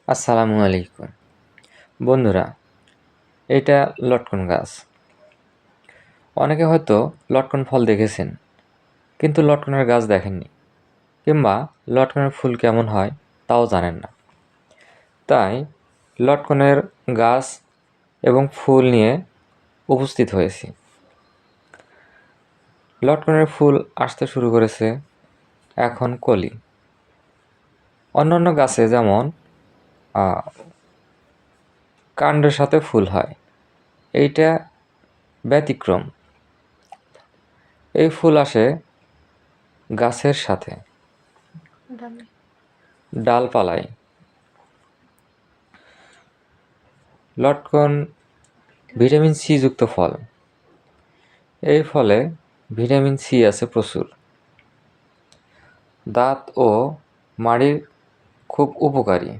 আসসালামু আলাইকুম বন্ধুরা, এটা লটকন গাছ। অনেকে হয়তো লটকন ফল দেখেছেন, কিন্তু লটকনের গাছ দেখেননি, কিংবা লটকনের ফুল কেমন হয় তাও জানেন না। তাই লটকনের গাছ এবং ফুল নিয়ে উপস্থিত হয়েছি। লটকনের ফুল আসতে শুরু করেছে এখন কলি। অন্যান্য গাছে যেমন কাণ্ডের সাথে ফুল হয়, এইটা ব্যতিক্রম। এই ফুল আসে গাছের সাথে, ডালপালায়। লটকন ভিটামিন সি যুক্ত ফল। এই ফলে ভিটামিন সি আছে প্রচুর। দাঁত ও মাড়ির খুব উপকারী।